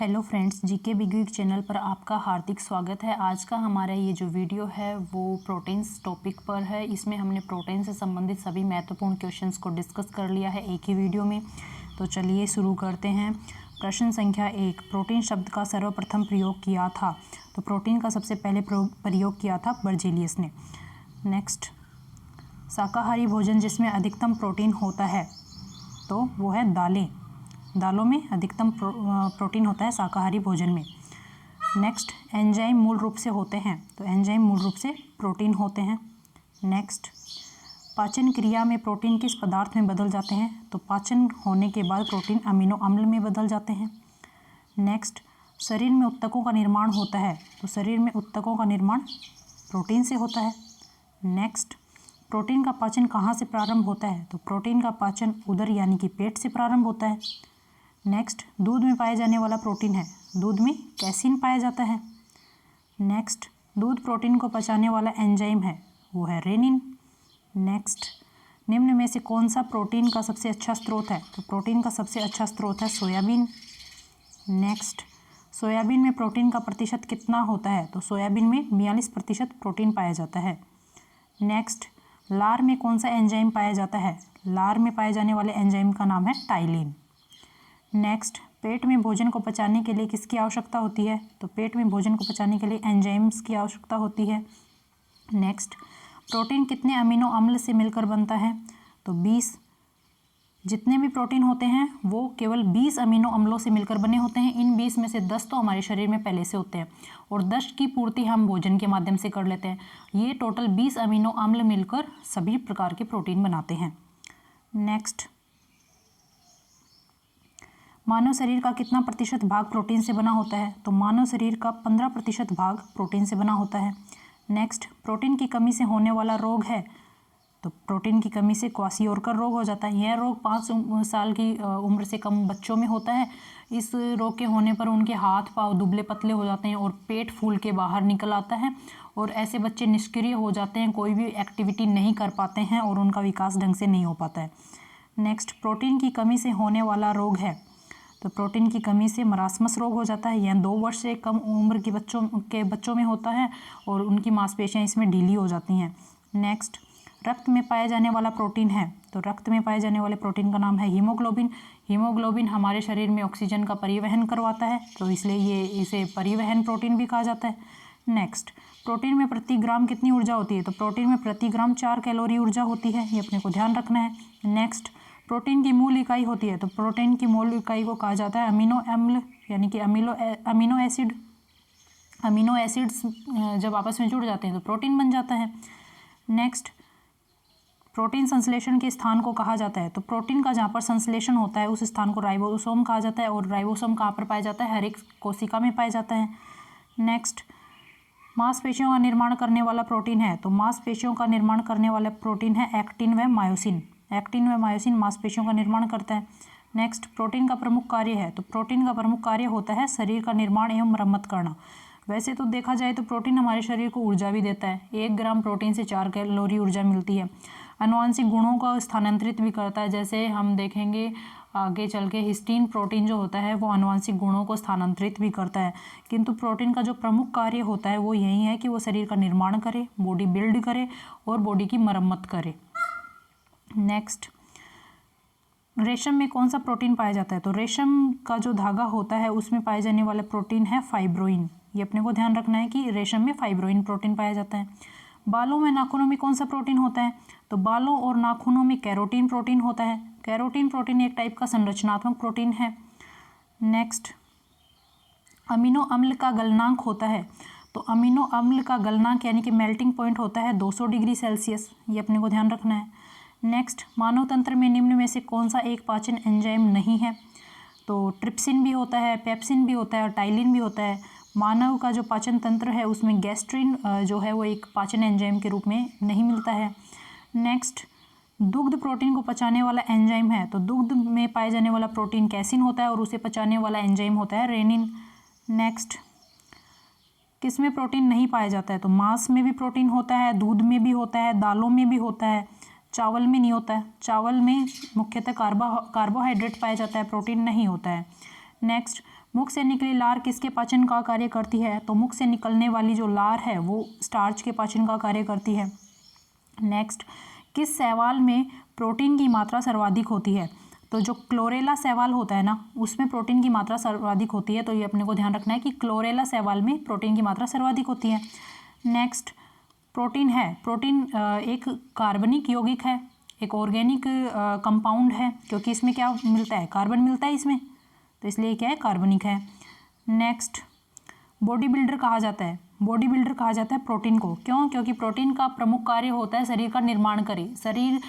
Hello friends, GK big week channel पर आपका हार्दिक स्वागत है। आज का हमारा ये जो वीडियो है वो प्रोटीन्स टॉपिक पर है। इसमें हमने प्रोटीन से संबंधित सभी महत्वपूर्ण क्वेश्चंस को डिस्कस कर लिया है एक ही वीडियो में। तो चलिए शुरू करते हैं। प्रश्न संख्या 1, प्रोटीन शब्द का सर्वप्रथम प्रयोग किया था। तो प्रोटीन का सबसे पहले प्रयोग किया था बर्जेलियस ने। नेक्स्ट, शाकाहारी भोजन जिसमें अधिकतम प्रोटीन होता है तो वो है दालें। दालों में अधिकतम प्रोटीन होता है शाकाहारी भोजन में। नेक्स्ट, एंजाइम मूल रूप से होते हैं। तो एंजाइम मूल रूप से प्रोटीन होते हैं। नेक्स्ट, पाचन क्रिया में प्रोटीन किस पदार्थ में बदल जाते हैं। तो पाचन होने के बाद प्रोटीन अमीनो अम्ल में बदल जाते हैं। नेक्स्ट, शरीर में उत्तकों का निर्माण होता है। तो शरीर में उत्तकों का निर्माण प्रोटीन से होता है। नेक्स्ट, प्रोटीन का पाचन कहाँ से प्रारंभ होता है। तो प्रोटीन का पाचन उदर यानी कि पेट से प्रारंभ होता है। नेक्स्ट, दूध में पाया जाने वाला प्रोटीन है। दूध में कैसीन पाया जाता है। नेक्स्ट, दूध प्रोटीन को पचाने वाला एंजाइम है, वो है रेनिन। नेक्स्ट, निम्न में से कौन सा प्रोटीन का सबसे अच्छा स्रोत है। तो प्रोटीन का सबसे अच्छा स्रोत है सोयाबीन। नेक्स्ट, सोयाबीन में प्रोटीन का प्रतिशत कितना होता है। तो सोयाबीन में 42% प्रोटीन पाया जाता है। नेक्स्ट, लार में कौन सा एंजाइम पाया जाता है। लार में पाए जाने वाले एंजाइम का नाम है टाइलिन। नेक्स्ट, पेट में भोजन को पचाने के लिए किसकी आवश्यकता होती है। तो पेट में भोजन को पचाने के लिए एंजाइम्स की आवश्यकता होती है। नेक्स्ट, प्रोटीन कितने अमीनो अम्ल से मिलकर बनता है। तो 20। जितने भी प्रोटीन होते हैं वो केवल 20 अमीनो अम्लों से मिलकर बने होते हैं। इन 20 में से 10 तो हमारे शरीर में पहले से होते हैं और 10 की पूर्ति हम भोजन के माध्यम से कर लेते हैं। ये टोटल 20 अमीनो अम्ल मिलकर सभी प्रकार के प्रोटीन बनाते हैं। नेक्स्ट, मानव शरीर का कितना प्रतिशत भाग प्रोटीन से बना होता है। तो मानव शरीर का 15% भाग प्रोटीन से बना होता है। नेक्स्ट, प्रोटीन की कमी से होने वाला रोग है। तो प्रोटीन की कमी से क्वाशियोरकर रोग हो जाता है। यह रोग 5 साल की उम्र से कम बच्चों में होता है। इस रोग के होने पर उनके हाथ पाँव दुबले पतले हो जाते हैं और पेट फूल के बाहर निकल आता है और ऐसे बच्चे निष्क्रिय हो जाते हैं, कोई भी एक्टिविटी नहीं कर पाते हैं और उनका विकास ढंग से नहीं हो पाता है। नेक्स्ट, प्रोटीन की कमी से होने वाला रोग है। तो प्रोटीन की कमी से मरासमस रोग हो जाता है। यह 2 वर्ष से कम उम्र के बच्चों में होता है और उनकी मांसपेशियां इसमें ढीली हो जाती हैं। नेक्स्ट, रक्त में पाया जाने वाला प्रोटीन है। तो रक्त में पाए जाने वाले प्रोटीन का नाम है हीमोग्लोबिन। हीमोग्लोबिन हमारे शरीर में ऑक्सीजन का परिवहन करवाता है, तो इसलिए इसे परिवहन प्रोटीन भी कहा जाता है। नेक्स्ट, प्रोटीन में प्रति ग्राम कितनी ऊर्जा होती है। तो प्रोटीन में प्रति ग्राम 4 कैलोरी ऊर्जा होती है, ये अपने को ध्यान रखना है। नेक्स्ट, प्रोटीन की मूल इकाई होती है। तो प्रोटीन की मूल इकाई को कहा जाता है अमीनो अम्ल यानी कि अमीनो एसिड। अमीनो एसिड्स जब आपस में जुड़ जाते हैं तो प्रोटीन बन जाता है। नेक्स्ट, प्रोटीन संश्लेषण के स्थान को कहा जाता है। तो प्रोटीन का जहाँ पर संश्लेषण होता है उस स्थान को राइबोसोम कहा जाता है और राइबोसोम कहाँ पर पाया जाता है, हर एक कोशिका में पाया जाता है। नेक्स्ट, मांसपेशियों का निर्माण करने वाला प्रोटीन है। तो मांसपेशियों का निर्माण करने वाला प्रोटीन है एक्टिन व मायोसिन। एक्टिन व मायोसिन मांसपेशियों का निर्माण करता है। नेक्स्ट, प्रोटीन का प्रमुख कार्य है। तो प्रोटीन का प्रमुख कार्य होता है शरीर का निर्माण एवं मरम्मत करना। वैसे तो देखा जाए तो प्रोटीन हमारे शरीर को ऊर्जा भी देता है। 1 ग्राम प्रोटीन से 4 कैलोरी ऊर्जा मिलती है। आनुवांशिक गुणों को स्थानांतरित भी करता है। जैसे हम देखेंगे आगे चल के हिस्टीन प्रोटीन जो होता है वो आनुवांशिक गुणों को स्थानांतरित भी करता है। किंतु प्रोटीन का जो प्रमुख कार्य होता है वो यही है कि वो शरीर का निर्माण करे, बॉडी बिल्ड करे और बॉडी की मरम्मत करे। नेक्स्ट, रेशम में कौन सा प्रोटीन पाया जाता है। तो रेशम का जो धागा होता है उसमें पाए जाने वाला प्रोटीन है फाइब्रोइन। ये अपने को ध्यान रखना है कि रेशम में फाइब्रोइन प्रोटीन पाया जाता है। बालों में नाखूनों में कौन सा प्रोटीन होता है। तो बालों और नाखूनों में कैरोटीन प्रोटीन होता है। कैरोटीन प्रोटीन एक टाइप का संरचनात्मक प्रोटीन है। नेक्स्ट, अमीनो अम्ल का गलनांक होता है। तो अमीनो अम्ल का गलनांक यानी कि मेल्टिंग पॉइंट होता है 200 डिग्री सेल्सियस, ये अपने को ध्यान रखना है। नेक्स्ट, मानव तंत्र में निम्न में से कौन सा एक पाचन एंजाइम नहीं है। तो ट्रिप्सिन भी होता है, पेप्सिन भी होता है और टाइलिन भी होता है। मानव का जो पाचन तंत्र है उसमें गैस्ट्रिन जो है वो एक पाचन एंजाइम के रूप में नहीं मिलता है। नेक्स्ट, दुग्ध प्रोटीन को पचाने वाला एंजाइम है। तो दुग्ध में पाए जाने वाला प्रोटीन कैसिन होता है और उसे पचाने वाला एंजाइम होता है रेनिन। नेक्स्ट, किसमें प्रोटीन नहीं पाया जाता है। तो मांस में भी प्रोटीन होता है, दूध में भी होता है, दालों में भी होता है, चावल में नहीं होता है। चावल में मुख्यतः कार्बोहाइड्रेट पाया जाता है, प्रोटीन नहीं होता है। नेक्स्ट, मुख से निकली लार किसके पाचन का कार्य करती है? तो मुख से निकलने वाली जो लार है वो स्टार्च के पाचन का कार्य करती है। नेक्स्ट, किस शैवाल में प्रोटीन की मात्रा सर्वाधिक होती है? तो जो क्लोरेला शैवाल होता है ना, उसमें प्रोटीन की मात्रा सर्वाधिक होती है। तो ये अपने को ध्यान रखना है कि क्लोरेला शैवाल में प्रोटीन की मात्रा सर्वाधिक होती है। नेक्स्ट, प्रोटीन है, प्रोटीन एक कार्बनिक यौगिक है, एक ऑर्गेनिक कंपाउंड है, क्योंकि इसमें क्या मिलता है? कार्बन मिलता है इसमें, तो इसलिए क्या है? कार्बनिक है। नेक्स्ट, बॉडी बिल्डर कहा जाता है, बॉडी बिल्डर कहा जाता है प्रोटीन को। क्यों? क्योंकि प्रोटीन का प्रमुख कार्य होता है शरीर का निर्माण करे। शरीर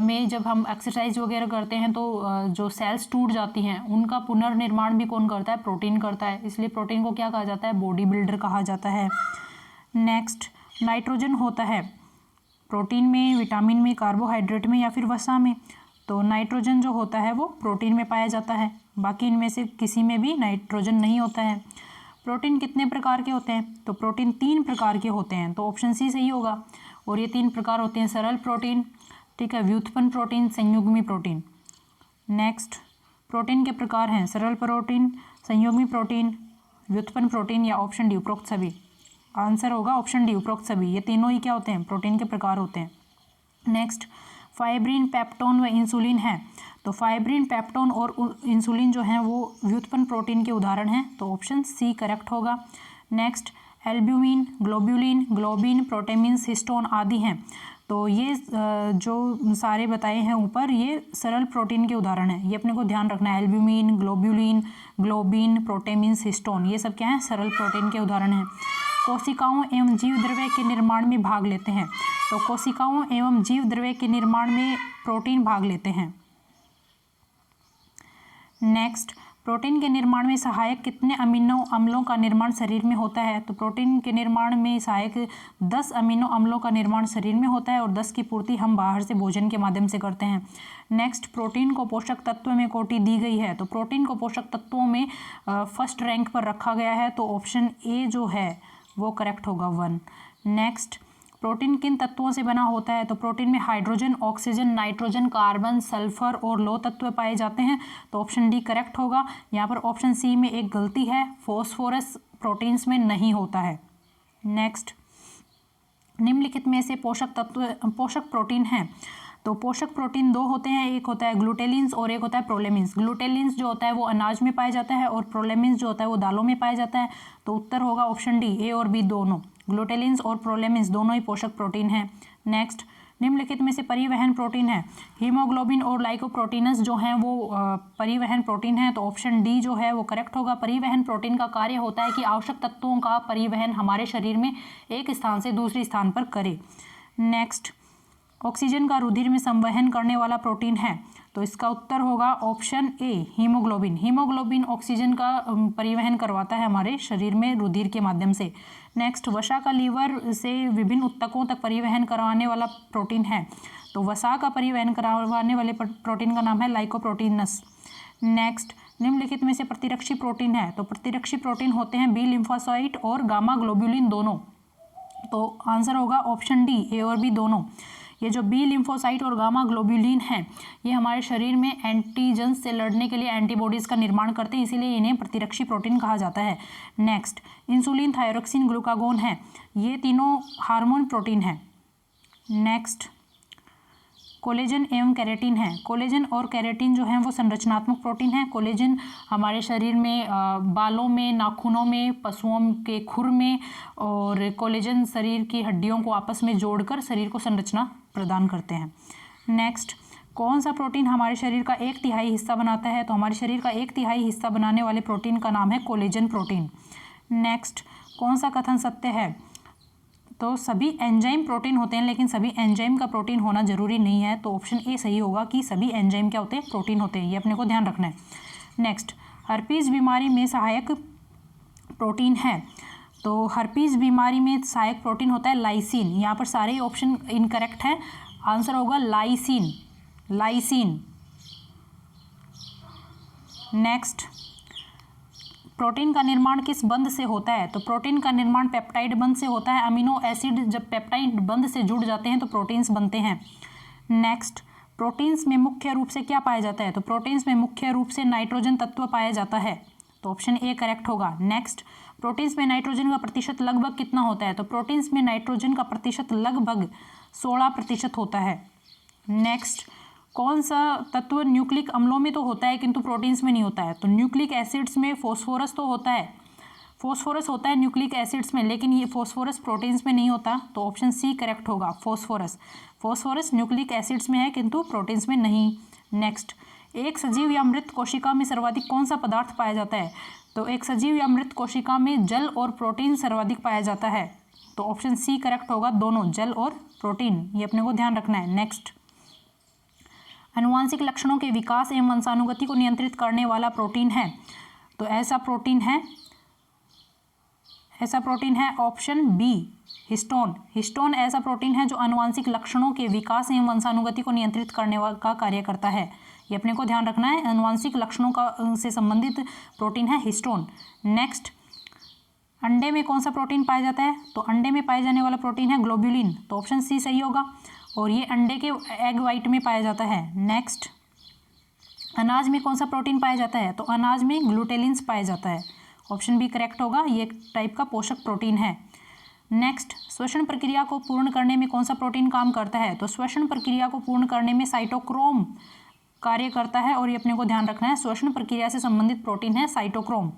में जब हम एक्सरसाइज वगैरह करते हैं तो जो सेल्स टूट जाती हैं उनका पुनर्निर्माण भी कौन करता है? प्रोटीन करता है। इसलिए प्रोटीन को क्या कहा जाता है? बॉडी बिल्डर कहा जाता है। नेक्स्ट, नाइट्रोजन होता है प्रोटीन में, विटामिन में, कार्बोहाइड्रेट में या फिर वसा में। तो नाइट्रोजन जो होता है वो प्रोटीन में पाया जाता है, बाकी इनमें से किसी में भी नाइट्रोजन नहीं होता है। प्रोटीन कितने प्रकार के होते हैं? तो प्रोटीन 3 प्रकार के होते हैं, तो ऑप्शन सी सही होगा। और ये 3 प्रकार होते हैं: सरल प्रोटीन, ठीक है, व्युत्पन्न प्रोटीन, संयुग्मी प्रोटीन। नेक्स्ट, प्रोटीन के प्रकार हैं सरल प्रोटीन, संयुग्मी प्रोटीन, व्युत्पन्न प्रोटीन या ऑप्शन डी उपरोक्त सभी। आंसर होगा ऑप्शन डी उपरोक्त सभी। ये तीनों ही क्या होते हैं? प्रोटीन के प्रकार होते हैं। नेक्स्ट, फाइब्रिन, पेप्टोन व इंसुलिन है। तो फाइब्रिन, पेप्टोन और इंसुलिन जो हैं वो व्युत्पन्न प्रोटीन के उदाहरण हैं, तो ऑप्शन सी करेक्ट होगा। Next, albumin, globulin, globin, protamines, histone आदि हैं। तो ये जो सारे बताए हैं ऊपर, ये सरल प्रोटीन के उदाहरण हैं, ये अपने को ध्यान रखना है। Albumin, globulin, globin, protamines, histone, ये सब क्या हैं? सरल प्रोटीन के उदाहरण हैं। कोशिकाओं एवं जीव द्रव्य के निर्माण में भाग लेते हैं। तो कोशिकाओं एवं जीव द्रव्य के निर्माण में प्रोटीन भाग लेते हैं। नेक्स्ट, प्रोटीन के निर्माण में सहायक कितने अमीनो अम्लों का निर्माण शरीर में होता है? तो प्रोटीन के निर्माण में सहायक 10 अमीनो अम्लों का निर्माण शरीर में होता है और 10 की पूर्ति हम बाहर से भोजन के माध्यम से करते हैं। नेक्स्ट, प्रोटीन को पोषक तत्व में कोटि दी गई है। तो प्रोटीन को पोषक तत्वों में फर्स्ट रैंक पर रखा गया है, तो ऑप्शन ए जो है वो करेक्ट होगा 1। नेक्स्ट, प्रोटीन किन तत्वों से बना होता है? तो प्रोटीन में hydrogen, oxygen, nitrogen, carbon, sulphur और लौह तत्व पाए जाते हैं, तो ऑप्शन डी करेक्ट होगा। यहाँ पर ऑप्शन सी में एक गलती है, फॉस्फोरस प्रोटीन्स में नहीं होता है। नेक्स्ट, निम्नलिखित में से पोषक प्रोटीन हैं। तो पोषक प्रोटीन 2 होते हैं, एक होता है ग्लूटेलिन्स और एक होता है प्रोलेमिन्स। ग्लूटेलिन्स जो होता है वो अनाज में पाया जाता है और प्रोलेमिन्स जो होता है वो दालों में पाया जाता है, तो उत्तर होगा ऑप्शन डी, ए और बी दोनों। ग्लूटेलिन्स और प्रोलेमिन्स दोनों ही पोषक प्रोटीन हैं। नेक्स्ट, निम्नलिखित में से परिवहन प्रोटीन है। हीमोग्लोबिन और लाइकोप्रोटीनस जो हैं वो परिवहन प्रोटीन हैं, तो ऑप्शन डी जो है वो करेक्ट होगा। परिवहन प्रोटीन का कार्य होता है कि आवश्यक तत्वों का परिवहन हमारे शरीर में एक स्थान से दूसरे स्थान पर करे। नेक्स्ट, ऑक्सीजन का रुधिर में संवहन करने वाला प्रोटीन है, तो इसका उत्तर होगा option A, haemoglobin. Haemoglobin oxygen का परिवहन करवाता है हमारे शरीर में रुधिर के माध्यम से। नेक्स्ट, वसा का लीवर से विभिन्न ऊतकों तक परिवहन करवाने वाला प्रोटीन है, तो वसा का परिवहन करवाने वाले प्रोटीन का नाम है लाइकोप्रोटीनस। नेक्स्ट, निम्नलिखित में से प्रतिरक्षी प्रोटीन है। तो प्रतिरक्षी प्रोटीन होते हैं बी लिम्फोसाइट और गामा ग्लोब्यूलिन दोनों, तो आंसर होगा ऑप्शन डी, ए और बी दोनों। ये जो बी लिम्फोसाइट और गामा ग्लोब्यूलिन हैं, ये हमारे शरीर में एंटीजन से लड़ने के लिए एंटीबॉडीज़ का निर्माण करते हैं, इसीलिए इन्हें प्रतिरक्षी प्रोटीन कहा जाता है। नेक्स्ट, इंसुलिन, थायरोक्सिन, ग्लूकागोन है, ये तीनों हार्मोन प्रोटीन हैं। नेक्स्ट, कोलेजन एवं कैरेटिन है। कोलेजन और कैरेटिन जो हैं वो संरचनात्मक प्रोटीन हैं। कोलेजन हमारे शरीर में बालों में, नाखूनों में, पशुओं के खुर में, और कोलेजन शरीर की हड्डियों को आपस में जोड़कर शरीर को संरचना प्रदान करते हैं। नेक्स्ट, कौन सा प्रोटीन हमारे शरीर का 1/3 हिस्सा बनाता है? तो हमारे शरीर का 1/3 हिस्सा बनाने वाले प्रोटीन का नाम है कोलेजन प्रोटीन। नेक्स्ट, कौन सा कथन सत्य है? तो सभी एंजाइम प्रोटीन होते हैं, लेकिन सभी एंजाइम का प्रोटीन होना जरूरी नहीं है, तो ऑप्शन ए सही होगा कि सभी एंजाइम क्या होते हैं? प्रोटीन होते हैं, ये अपने को ध्यान रखना है। नेक्स्ट, हर्पीज बीमारी में सहायक प्रोटीन है। तो हर्पीज बीमारी में सहायक प्रोटीन होता है लाइसिन। यहाँ पर सारे ऑप्शन इनकरेक्ट हैं, आंसर होगा लाइसिन, लाइसिन। नेक्स्ट, प्रोटीन का निर्माण किस बंध से होता है? तो प्रोटीन का निर्माण पेप्टाइड बंध से होता है। अमीनो एसिड जब पेप्टाइड बंध से जुड़ जाते हैं तो प्रोटीन्स बनते हैं। नेक्स्ट, प्रोटीन्स में मुख्य रूप से क्या पाया जाता है? तो प्रोटीन्स में मुख्य रूप से नाइट्रोजन तत्व पाया जाता है, तो ऑप्शन ए करेक्ट होगा। नेक्स्ट, प्रोटीन्स में नाइट्रोजन का प्रतिशत लगभग कितना होता है? तो प्रोटीन्स में नाइट्रोजन का प्रतिशत लगभग 16% होता है। नेक्स्ट, कौन सा तत्व न्यूक्लिक अम्लों में तो होता है किंतु प्रोटीन्स में नहीं होता है? तो न्यूक्लिक एसिड्स में फॉस्फोरस तो होता है, फॉस्फोरस होता है न्यूक्लिक एसिड्स में, लेकिन ये फॉस्फोरस प्रोटीन्स में नहीं होता। तो ऑप्शन सी करेक्ट होगा, फॉस्फोरस। फॉस्फोरस न्यूक्लिक एसिड्स में है किंतु प्रोटीन्स में नहीं। नेक्स्ट, एक सजीव या मृत कोशिका में सर्वाधिक कौन सा पदार्थ पाया जाता है? तो एक सजीव या मृत कोशिका में जल और प्रोटीन सर्वाधिक पाया जाता है। तो ऑप्शन सी करेक्ट होगा, दोनों, जल और प्रोटीन, ये अपने को ध्यान रखना है। नेक्स्ट, आनुवांशिक लक्षणों के विकास एवं वंशानुगति को नियंत्रित करने वाला प्रोटीन है? तो ऐसा प्रोटीन है ऑप्शन बी, हिस्टोन। हिस्टोन ऐसा प्रोटीन है जो आनुवांशिक लक्षणों के विकास एवं वंशानुगति को नियंत्रित करने का कार्य करता है। ये अपने को ध्यान रखना है, आनुवांशिक लक्षणों का से संबंधित प्रोटीन है हिस्टोन। नेक्स्ट, अंडे में कौन सा प्रोटीन पाया जाता है? तो अंडे में पाए जाने वाला प्रोटीन है ग्लोब्यूलिन। तो ऑप्शन सी सही होगा, और ये अंडे के एग वाइट में पाया जाता है। नेक्स्ट, अनाज में कौन सा प्रोटीन पाया जाता है? तो अनाज में ग्लूटेलिन्स पाया जाता है। ऑप्शन बी करेक्ट होगा, ये एक टाइप का पोषक प्रोटीन है। नेक्स्ट, श्वसन प्रक्रिया को पूर्ण करने में कौन सा प्रोटीन काम करता है? तो श्वसन प्रक्रिया को पूर्ण करने में साइटोक्रोम कार्य करता है, और ये अपने को ध्यान रखना है, श्वसन प्रक्रिया से संबंधित प्रोटीन है साइटोक्रोम।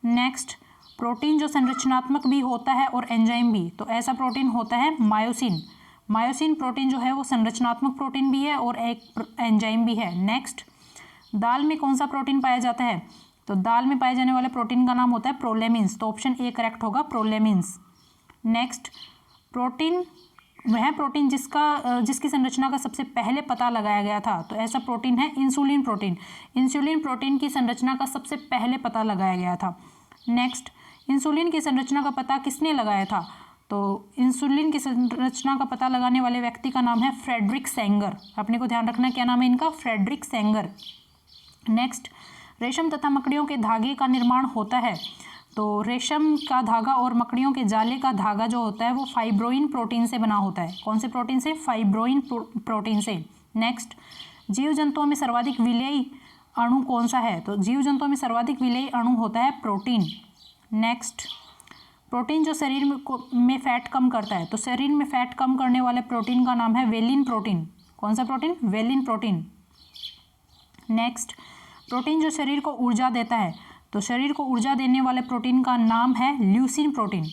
नेक्स्ट, प्रोटीन जो संरचनात्मक भी होता है और एंजाइम भी, तो ऐसा प्रोटीन होता है मायोसिन। मायोसिन प्रोटीन जो है वो संरचनात्मक प्रोटीन भी है और एक एंजाइम भी है। नेक्स्ट, दाल में कौन सा प्रोटीन पाया जाता है? तो दाल में पाए जाने वाले प्रोटीन का नाम होता है प्रोलेमिन्स। तो ऑप्शन ए करेक्ट होगा, प्रोलेमिन्स। नेक्स्ट, प्रोटीन वह प्रोटीन जिसकी संरचना का सबसे पहले पता लगाया गया था, तो ऐसा प्रोटीन है इंसुलिन प्रोटीन। इंसुलिन प्रोटीन की संरचना का सबसे पहले पता लगाया गया था। नेक्स्ट, इंसुलिन की संरचना का पता किसने लगाया था? तो इंसुलिन की संरचना का पता लगाने वाले व्यक्ति का नाम है फ्रेडरिक सेंगर। अपने को ध्यान रखना क्या नाम है इनका, फ्रेडरिक सेंगर। नेक्स्ट, रेशम तथा मकड़ियों के धागे का निर्माण होता है, तो रेशम का धागा और मकड़ियों के जाले का धागा जो होता है वो फाइब्रोइन प्रोटीन से बना होता है। कौन से प्रोटीन से? फाइब्रोइन प्रोटीन से। नेक्स्ट, जीव जंतुओं में सर्वाधिक विलेयी अणु कौन सा है? तो जीव जंतुओं में सर्वाधिक विलेयी अणु होता है प्रोटीन। नेक्स्ट, प्रोटीन जो शरीर में फैट कम करता है, तो शरीर में फैट कम करने वाले प्रोटीन का नाम है वेलिन प्रोटीन। कौन सा protein? Valine protein. Next, protein जो शरीर को ऊर्जा देता है, तो शरीर को ऊर्जा देने वाले प्रोटीन का नाम है ल्यूसिन प्रोटीन।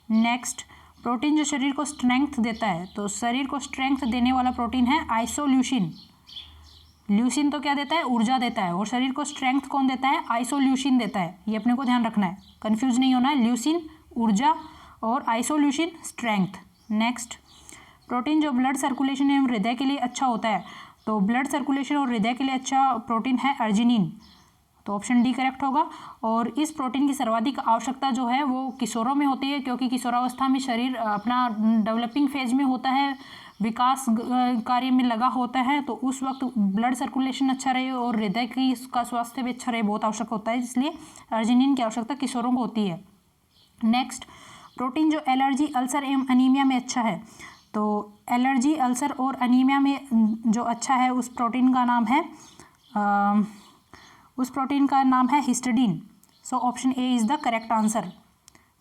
नेक्स्ट, प्रोटीन जो शरीर को स्ट्रेंथ देता है, तो शरीर को स्ट्रेंथ देने वाला प्रोटीन है आइसोल्यूसिन। ल्यूसिन तो क्या देता है? ऊर्जा देता है, और शरीर को स्ट्रेंथ कौन देता है? आइसोल्यूसिन देता है। ये अपने को ध्यान रखना है, कंफ्यूज नहीं होना है, ल्यूसिन ऊर्जा और आइसोल्यूसिन स्ट्रेंथ। नेक्स्ट, प्रोटीन जो ब्लड सर्कुलेशन एवं हृदय के लिए अच्छा होता है, तो ब्लड सर्कुलेशन और हृदय के लिए अच्छा प्रोटीन है अर्जिनिन। तो ऑप्शन डी करेक्ट होगा। और इस प्रोटीन की सर्वाधिक आवश्यकता जो है वो किशोरों में होती है, क्योंकि किशोरावस्था में शरीर अपना डेवलपिंग फेज में होता है, विकास कार्य में लगा होता है, तो उस वक्त ब्लड सर्कुलेशन अच्छा रहे और हृदय की का स्वास्थ्य भी अच्छा रहे, बहुत आवश्यक होता है, इसलिए अर्जिनिन की आवश्यकता किशोरों को होती है। नेक्स्ट, प्रोटीन जो एलर्जी, अल्सर एवं अनीमिया में अच्छा है, तो एलर्जी, अल्सर और अनीमिया में जो अच्छा है उस प्रोटीन का नाम है histidine. So option A is the correct answer.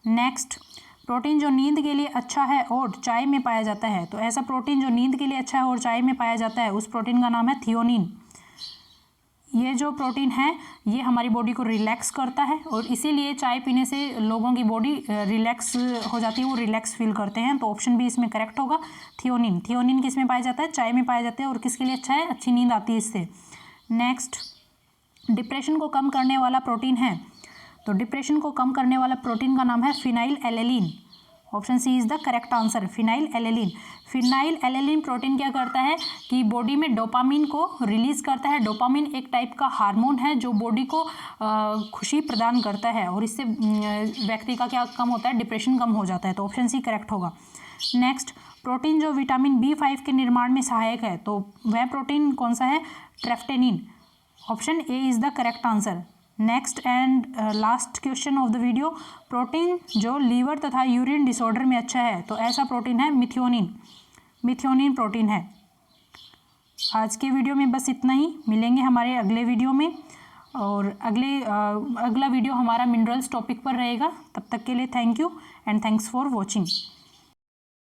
Next, protein जो नींद के लिए अच्छा है और चाय में पाया जाता है, तो ऐसा प्रोटीन जो नींद के लिए अच्छा है और चाय में पाया जाता है उस प्रोटीन का नाम है थियोनिन। ये जो प्रोटीन है ये हमारी बॉडी को रिलैक्स करता है, और इसीलिए चाय पीने से लोगों की बॉडी रिलैक्स हो जाती है, वो रिलैक्स फील करते हैं। तो ऑप्शन बी इसमें करेक्ट होगा, थियोनिन। थियोनिन किस में पाया जाता है? चाय में पाया जाता है, और किसके लिए अच्छा है? अच्छी नींद आती है इससे। नेक्स्ट, डिप्रेशन को कम करने वाला प्रोटीन है, तो डिप्रेशन को कम करने वाला प्रोटीन का नाम है phenylalanine. Option C is the correct answer, phenylalanine. Phenylalanine protein क्या करता है कि बॉडी में डोपामिन को रिलीज करता है। डोपामिन एक टाइप का हार्मोन है जो बॉडी को खुशी प्रदान करता है, और इससे व्यक्ति का क्या कम होता है? डिप्रेशन कम हो जाता है। तो ऑप्शन सी करेक्ट होगा। नेक्स्ट, प्रोटीन जो विटामिन B5 के निर्माण में सहायक है, तो वह प्रोटीन कौन सा है? ट्रेप्टेनिन। Option A is the correct answer. Next and last question of the video, protein जो लीवर तथा यूरिन डिसऑर्डर में अच्छा है, तो ऐसा प्रोटीन है मिथियोनिन। मिथियोनिन प्रोटीन है। आज के वीडियो में बस इतना ही, मिलेंगे हमारे अगले वीडियो में। और अगला वीडियो हमारा मिनरल्स टॉपिक पर रहेगा। तब तक के लिए thank you and thanks for watching.